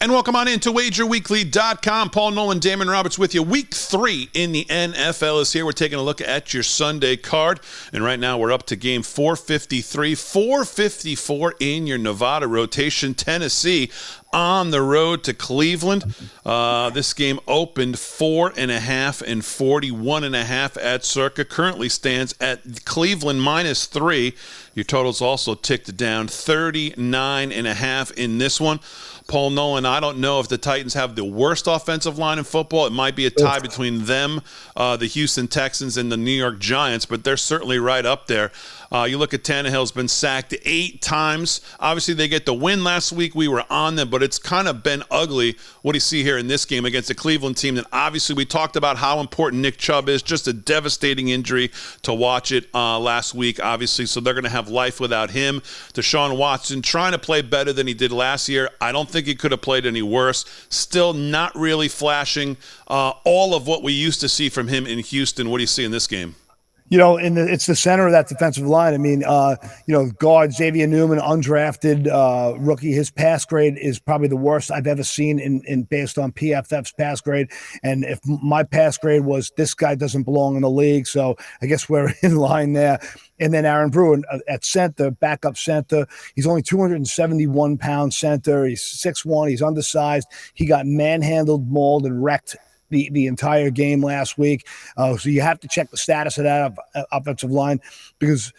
And welcome on into WagerWeekly.com. Paul Nolan, Damon Roberts with you. Week 3 in the NFL is here. We're taking a look at your Sunday card. And right now we're up to game 453, 454 in your Nevada rotation. Tennessee on the road to Cleveland. This game opened 4.5 and 41.5 at Circa. Currently stands at Cleveland -3. Your totals also ticked down 39.5 in this one. Paul Nolan, I don't know if the Titans have the worst offensive line in football. It might be a tie between them, the Houston Texans, and the New York Giants, but they're certainly right up there. You look at Tannehill's been sacked 8 times. Obviously, they get the win last week. We were on them, but it's kind of been ugly. What do you see here in this game against the Cleveland team that obviously we talked about how important Nick Chubb is, just a devastating injury to watch it last week, obviously, so they're going to have life without him. Deshaun Watson trying to play better than he did last year. I don't think he could have played any worse. Still not really flashing all of what we used to see from him in Houston. What do you see in this game? You know, it's the center of that defensive line. I mean, guard Xavier Newman, undrafted rookie. His pass grade is probably the worst I've ever seen in based on PFF's pass grade. And if my pass grade was this guy doesn't belong in the league, so I guess we're in line there. And then Aaron Brewer at center, backup center. He's only 271-pound center. He's 6'1". He's undersized. He got manhandled, mauled, and wrecked the entire game last week. So you have to check the status of that offensive line because,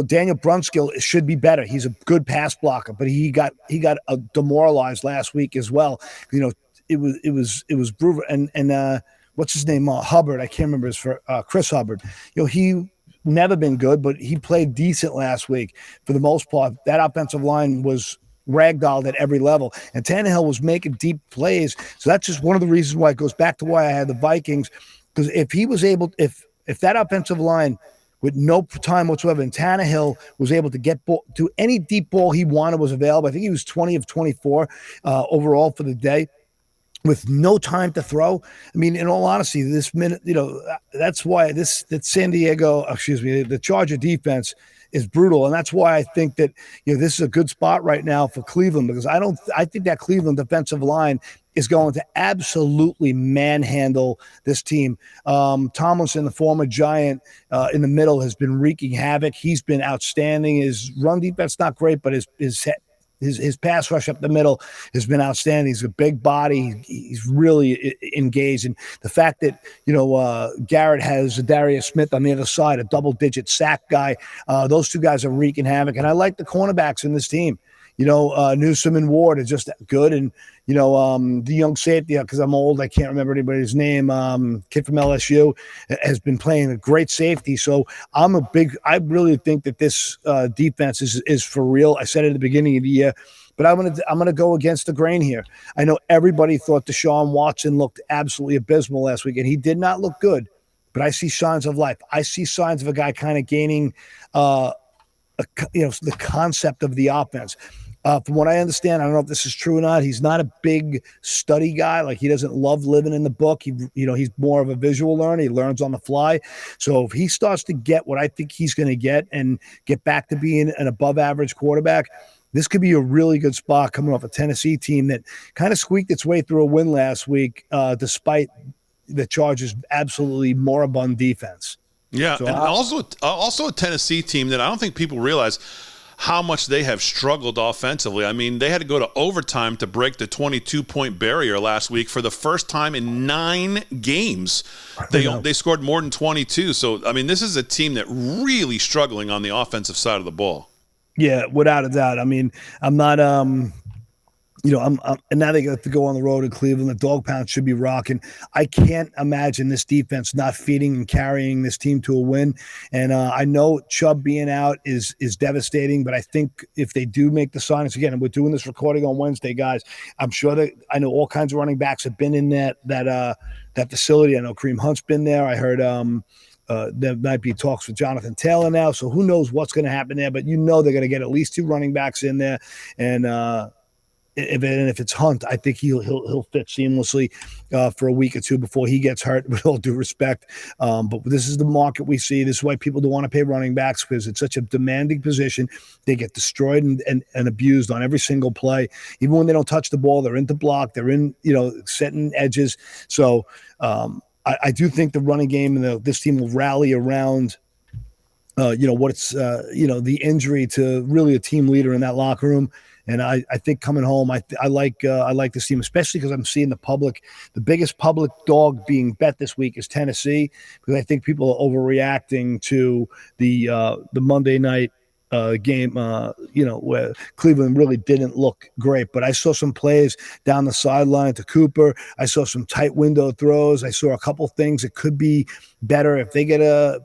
Daniel Brunskill should be better. He's a good pass blocker, but he got demoralized last week as well. It was Brewer and what's his name? Hubbard. I can't remember Chris Hubbard. He never been good, but he played decent last week for the most part. That offensive line was ragdolled at every level, and Tannehill was making deep plays. So that's just one of the reasons why it goes back to why I had the Vikings, because if he was able, if that offensive line with no time whatsoever, and Tannehill was able to get to any deep ball he wanted was available. I think he was 20 of 24 overall for the day, with no time to throw. I mean, in all honesty, this minute, that's why the Charger defense is brutal. And that's why I think that, this is a good spot right now for Cleveland, because I think that Cleveland defensive line is going to absolutely manhandle this team. Tomlinson, the former Giant, in the middle has been wreaking havoc. He's been outstanding. His run defense, not great, but his pass rush up the middle has been outstanding. He's a big body. He's really engaged. And the fact that, Garrett has Darius Smith on the other side, a double-digit sack guy, those two guys are wreaking havoc. And I like the cornerbacks in this team. Newsome and Ward are just good. And, the young safety, because I'm old, I can't remember anybody's name, kid from LSU, has been playing a great safety. So I really think that this defense is for real. I said it at the beginning of the year, but I'm gonna go against the grain here. I know everybody thought Deshaun Watson looked absolutely abysmal last week, and he did not look good, but I see signs of life. I see signs of a guy kind of gaining the concept of the offense. From what I understand, I don't know if this is true or not, he's not a big study guy. Like, he doesn't love living in the book. He's more of a visual learner. He learns on the fly. So if he starts to get what I think he's going to get and get back to being an above average quarterback, this could be a really good spot coming off a Tennessee team that kind of squeaked its way through a win last week, despite the Chargers' absolutely moribund defense. Yeah, so, and also a Tennessee team that I don't think people realize how much they have struggled offensively. I mean, they had to go to overtime to break the 22-point barrier last week for the first time in 9 games. They scored more than 22. So, I mean, this is a team that really struggling on the offensive side of the ball. Yeah, without a doubt. I mean, I'm not and now they got to go on the road in Cleveland. The dog pound should be rocking. I can't imagine this defense not feeding and carrying this team to a win. And I know Chubb being out is devastating, but I think if they do make the signings again, and we're doing this recording on Wednesday, guys, I'm sure that I know all kinds of running backs have been in that facility. I know Kareem Hunt's been there. I heard there might be talks with Jonathan Taylor now, so who knows what's going to happen there. But they're going to get at least 2 running backs in there, and if it's Hunt, I think he'll fit seamlessly for a week or two before he gets hurt. With all due respect, but this is the market we see. This is why people don't want to pay running backs, because it's such a demanding position. They get destroyed and abused on every single play. Even when they don't touch the ball, they're in the block. They're in setting edges. So I do think the running game and this team will rally around. The injury to really a team leader in that locker room. And I think coming home, I like this team, especially because I'm seeing the biggest public dog being bet this week is Tennessee, because I think people are overreacting to the Monday night game, where Cleveland really didn't look great. But I saw some plays down the sideline to Cooper. I saw some tight window throws. I saw a couple things that could be better if they get a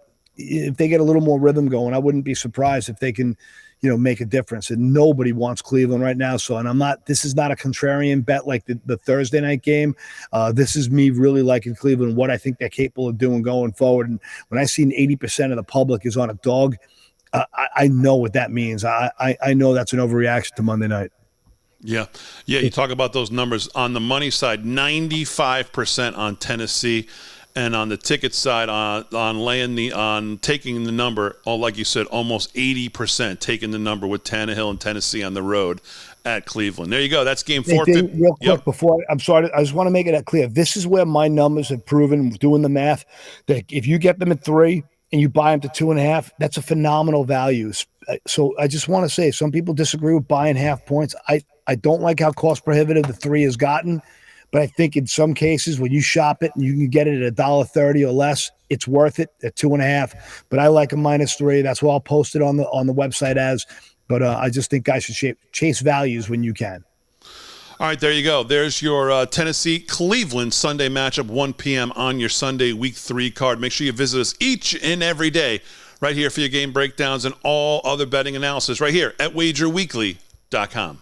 little more rhythm going. I wouldn't be surprised if they can, make a difference. And nobody wants Cleveland right now. So, and this is not a contrarian bet like the Thursday night game. This is me really liking Cleveland, what I think they're capable of doing going forward. And when I see 80% of the public is on a dog, I know what that means. I know that's an overreaction to Monday night. Yeah. You talk about those numbers on the money side, 95% on Tennessee. And on the ticket side, on taking the number, like you said, almost 80% taking the number with Tannehill and Tennessee on the road at Cleveland. There you go. That's game 450. Real quick, before I'm sorry, I just want to make it clear. This is where my numbers have proven, doing the math, that if you get them at 3 and you buy them to 2.5, that's a phenomenal value. So I just want to say, some people disagree with buying half points. I don't like how cost prohibitive the 3 has gotten. But I think in some cases, when you shop it and you can get it at $1.30 or less, it's worth it at 2.5. But I like a -3. That's what I'll post it on the website as. But I just think guys should chase values when you can. All right, there you go. There's your Tennessee-Cleveland Sunday matchup, 1 p.m. on your Sunday Week 3 card. Make sure you visit us each and every day right here for your game breakdowns and all other betting analysis right here at WagerWeekly.com.